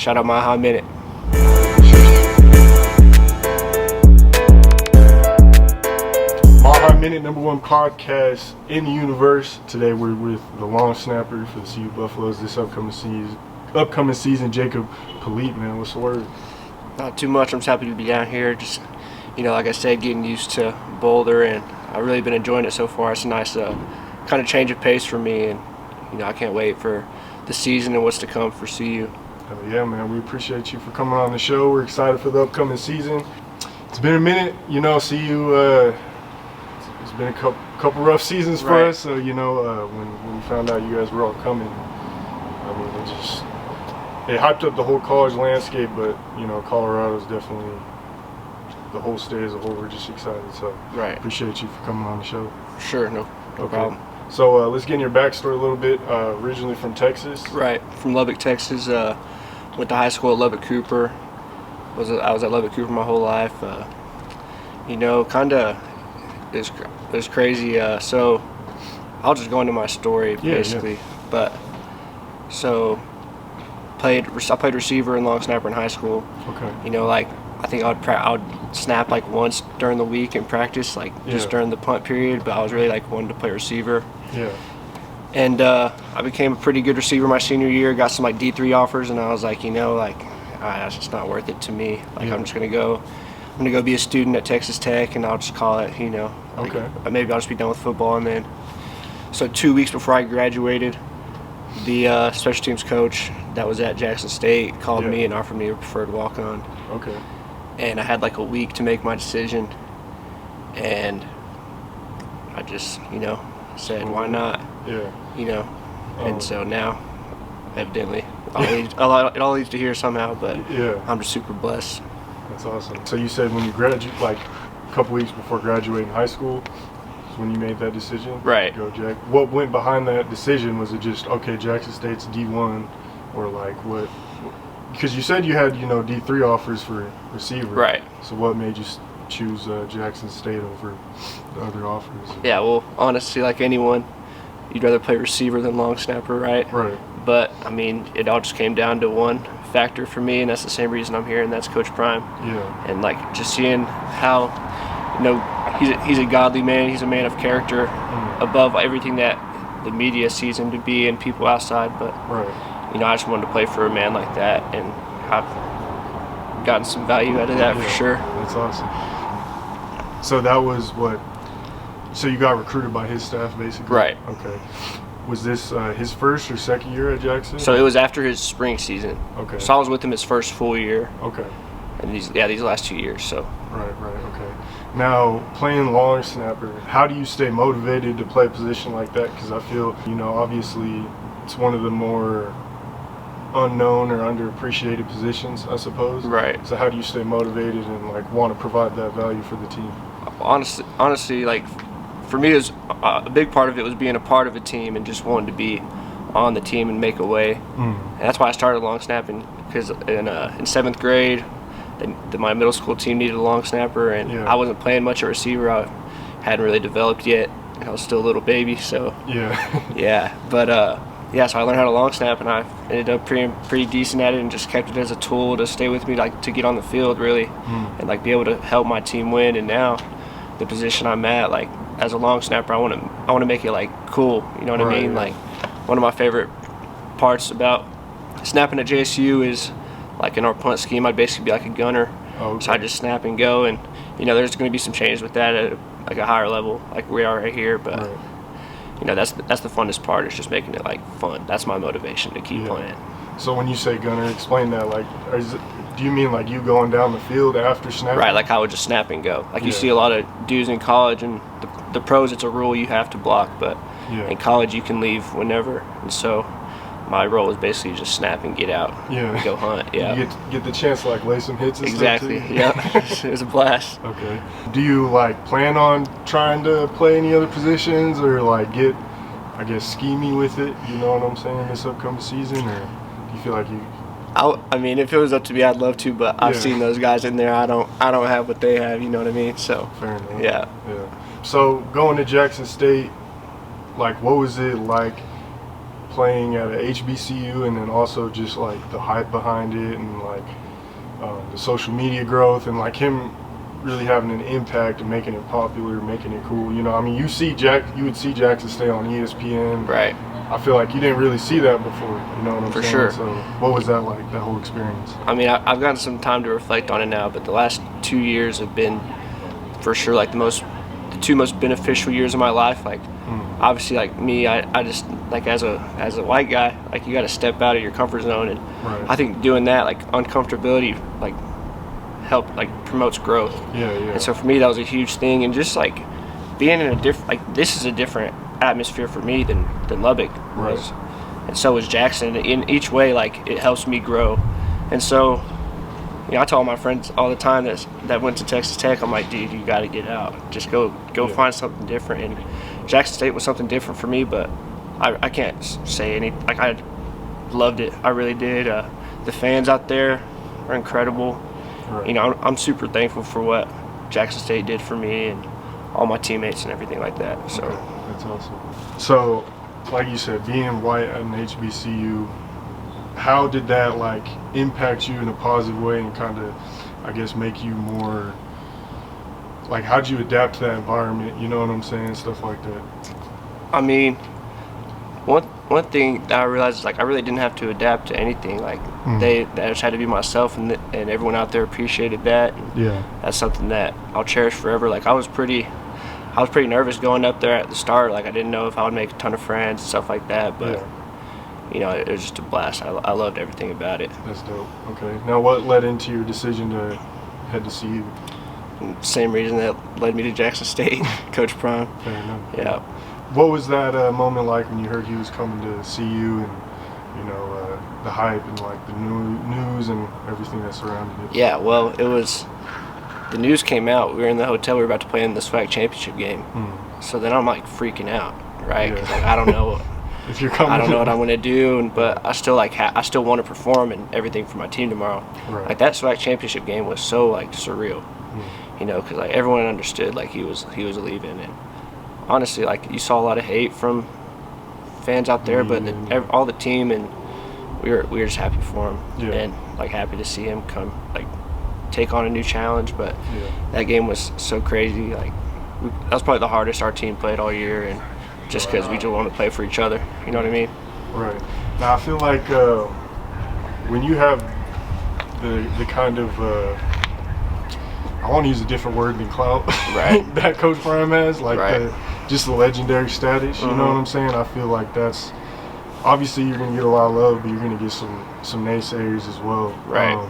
shout out my Minute. Minute, #1 podcast in the universe. Today we're with the long snapper for the CU Buffaloes this upcoming season, Jacob Politte. Man, what's the word? Not too much. I'm just happy to be down here. Just, like I said, getting used to Boulder, and I've really been enjoying it so far. It's a nice kind of change of pace for me, and I can't wait for the season and what's to come for CU. Yeah, man, we appreciate you for coming on the show. We're excited for the upcoming season. It's been a minute, CU. It's been a couple rough seasons for us, so when we found out you guys were all coming, I mean it hyped up the whole college landscape, but Colorado's definitely, the whole state as a whole, we're just excited, so appreciate you for coming on the show. Sure, no problem. So let's get in your backstory a little bit. Originally from Texas. Right, from Lubbock, Texas. Went to high school at Lubbock Cooper. I was at Lubbock Cooper my whole life. It was crazy. So I'll just go into my story basically. Yeah. But so I played receiver and long snapper in high school. Okay. I think I would snap like once during the week in practice, just during the punt period. But I was really wanting to play receiver. Yeah. And I became a pretty good receiver my senior year. Got some D3 offers, and I was it's just not worth it to me. I'm just gonna go be a student at Texas Tech, and I'll just call it. Maybe I'll just be done with football. And then, so 2 weeks before I graduated, the special teams coach that was at Jackson State called me and offered me a preferred walk-on. Okay. And I had a week to make my decision, and I just said, why not? Yeah. And so now, evidently, it all leads to here somehow, but I'm just super blessed. That's awesome. So you said when you graduate, a couple weeks before graduating high school, is when you made that decision? Right. Go Jack. What went behind that decision? Was it just, okay, Jackson State's D1, or what? Because you said you had, D3 offers for receiver. Right. So what made you choose Jackson State over the other offers? Yeah, well, honestly, like anyone, you'd rather play receiver than long snapper, right? Right. But, it all just came down to one factor for me, and that's the same reason I'm here, and that's Coach Prime. Yeah. And, just seeing how, he's a godly man. He's a man of character above everything that the media sees him to be and people outside. But, I just wanted to play for a man like that, and I've gotten some value out of that for sure. That's awesome. So that was what? So you got recruited by his staff, basically? Right. Okay. Was this his first or second year at Jackson? So it was after his spring season. Okay. So I was with him his first full year. Okay. And these last 2 years. So. Right. Okay. Now, playing long snapper, how do you stay motivated to play a position like that? Because I feel, obviously, it's one of the more unknown or underappreciated positions, I suppose. Right. So how do you stay motivated and want to provide that value for the team? Honestly, for me, a big part of it was being a part of a team and just wanting to be on the team and make a way. And that's why I started long snapping, because in 7th grade, my middle school team needed a long snapper, and I wasn't playing much at receiver. I hadn't really developed yet. I was still a little baby, so so I learned how to long snap, and I ended up pretty decent at it, and just kept it as a tool to stay with me, to get on the field really, and be able to help my team win. And now, the position I'm at, as a long snapper, I want to make it cool. You know what I mean? Yeah. One of my favorite parts about snapping at JSU is in our punt scheme, I'd basically be like a gunner. Oh, okay. So I just snap and go, and there's going to be some changes with that at a higher level, like we are right here. But that's the funnest part. Is just making it fun. That's my motivation to keep playing. So when you say gunner, explain that. Do you mean you going down the field after snapping? Right, I would just snap and go. You see a lot of dudes in college, and the pros, it's a rule you have to block, but in college you can leave whenever. And so my role is basically just snap and get out and go hunt. Yeah. You get the chance to lay some hits and exactly. stuff too? Yeah. It was a blast. Okay. Do you plan on trying to play any other positions, or get, schemey with it? You know what I'm saying? This upcoming season, or do you feel like you? I mean, if it was up to me, I'd love to, but I've seen those guys in there. I don't have what they have. You know what I mean? So. Fair enough. Yeah. So going to Jackson State, what was it like playing at a HBCU, and then also just like the hype behind it, and like the social media growth, and like him really having an impact and making it popular, making it cool. You know, I mean, you would see Jackson State on ESPN. Right. I feel like you didn't really see that before. You know what I'm For saying? sure. So what was that like? That whole experience? I mean, I've gotten some time to reflect on it now, but the last 2 years have been, for sure, like the two most beneficial years of my life. Like, obviously, like me, I just like as a white guy, like you got to step out of your comfort zone, and Right. I think doing that, like uncomfortability, like promotes growth. Yeah. And so for me, that was a huge thing, and just like being in a different, like this is a different atmosphere for me than Lubbock was, and so was Jackson. In each way, like it helps me grow, and so. You know, I tell my friends all the time that went to Texas Tech, I'm like, dude, you got to get out. Just go find something different. And Jackson State was something different for me, but I can't say any. Like, I loved it. I really did. The fans out there are incredible. Right. You know, I'm super thankful for what Jackson State did for me and all my teammates and everything like that. So Okay. That's awesome. So, like you said, being white at an HBCU, how did that like impact you in a positive way and kind of, I guess, make you more like, how'd you adapt to that environment? You know what I'm saying? Stuff like that. I mean, one thing that I realized is like I really didn't have to adapt to anything. Like I just had to be myself, and everyone out there appreciated that. And Yeah. that's something that I'll cherish forever. Like I was pretty nervous going up there at the start. Like I didn't know if I would make a ton of friends and stuff like that, but. Yeah. You know, it was just a blast. I loved everything about it. That's dope. Okay. Now, what led into your decision to head to CU? Same reason that led me to Jackson State, Coach Prime. Fair enough. Yeah. What was that moment like when you heard he was coming to CU, and you know the hype and like the news and everything that surrounded it? Yeah. Well, it was. The news came out. We were in the hotel. We were about to play in the SWAC championship game. So then I'm like freaking out, right? Yeah. 'Cause, like, I don't know. If you're coming, I don't know what I'm gonna do, but I still I still want to perform and everything for my team tomorrow. Right. Like that SWAC championship game was so like surreal, you know, because like everyone understood like he was leaving, and honestly, like you saw a lot of hate from fans out there, but all the team, and we were just happy for him, and like happy to see him come like take on a new challenge. But that game was so crazy. Like that was probably the hardest our team played all year, and. Just because we just want to play for each other, you know what I mean? Right. Now I feel like when you have the kind of I want to use a different word than clout, right? that Coach Prime has, like just the legendary status. You know what I'm saying? I feel like that's obviously you're gonna get a lot of love, but you're gonna get some naysayers as well. Right.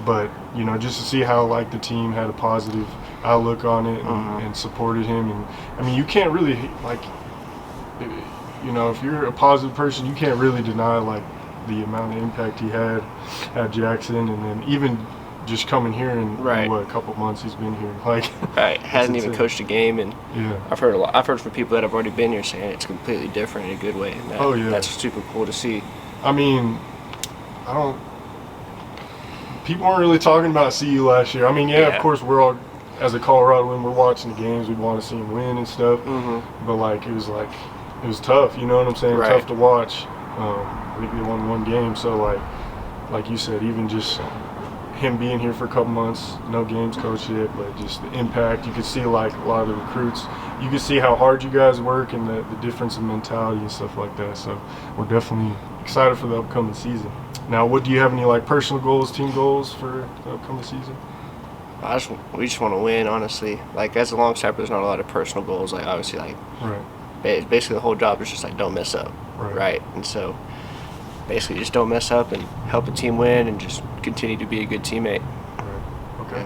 But you know, just to see how like the team had a positive outlook on it and supported him, and I mean, you can't really like. You know, if you're a positive person, you can't really deny like the amount of impact he had at Jackson, and then even just coming here in what, a couple months he's been here, like hasn't even coached a game, and yeah, I've heard from people that have already been here saying it's completely different in a good way, and that's super cool to see. I mean, people weren't really talking about CU last year. I mean, of course we're all, as a Colorado, when we're watching the games, we want to see him win and stuff, but like it was tough, you know what I'm saying? Right. Tough to watch. I think they won one game, so like you said, even just him being here for a couple months, no games coached yet, but just the impact. You could see like a lot of the recruits. You could see how hard you guys work and the difference in mentality and stuff like that. So we're definitely excited for the upcoming season. Now, do you have any like personal goals, team goals for the upcoming season? We just want to win, honestly. Like as a long snapper, there's not a lot of personal goals. Like obviously, like basically the whole job is just like don't mess up, right? And so basically just don't mess up and help the team win and just continue to be a good teammate. Right. Okay.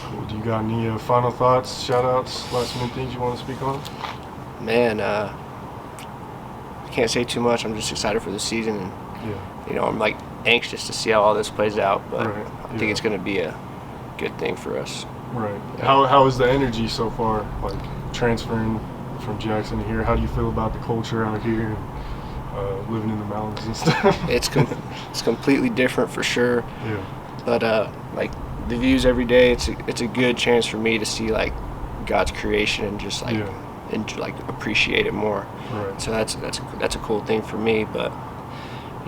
Cool. Do you got any final thoughts, shout outs, last minute things you want to speak on? Man, I can't say too much. I'm just excited for the season, and you know, I'm like anxious to see how all this plays out, but I think it's going to be a good thing for us. Right. Yeah. How is the energy so far, like transferring from Jackson to here? How do you feel about the culture out here, living in the mountains and stuff? It's completely different for sure. Yeah. But like the views every day, it's a good chance for me to see like God's creation and just like and like appreciate it more. Right. So that's a cool thing for me. But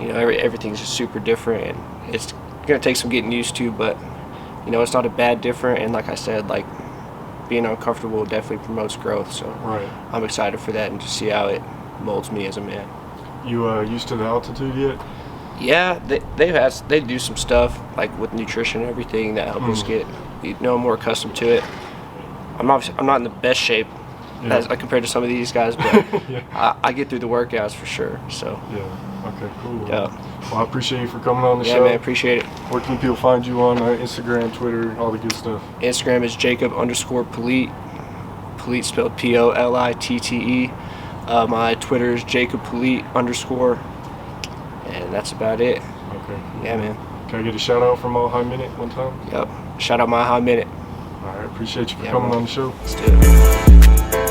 You know, everything's just super different, and it's gonna take some getting used to, but you know, it's not a bad different. And like I said, like being uncomfortable definitely promotes growth. So Right. I'm excited for that and to see how it molds me as a man. You used to the altitude yet? Yeah, they do some stuff like with nutrition and everything that help us get more accustomed to it. I'm not in the best shape as compared to some of these guys, but I get through the workouts for sure. So Yeah. Okay. Cool. yeah, Well, I appreciate you for coming on the yeah, show. man, appreciate it. Where can people find you on Instagram, Twitter, all the good stuff? Instagram is Jacob_Politte. Politte spelled Politte. My Twitter is JacobPolitte_, and that's about it. Okay. Cool. Yeah, man. Can I get a shout out from All High Minute one time? Yep. Shout out my high minute. All right. Appreciate you for Yeah, coming man. on the show. Let's do it.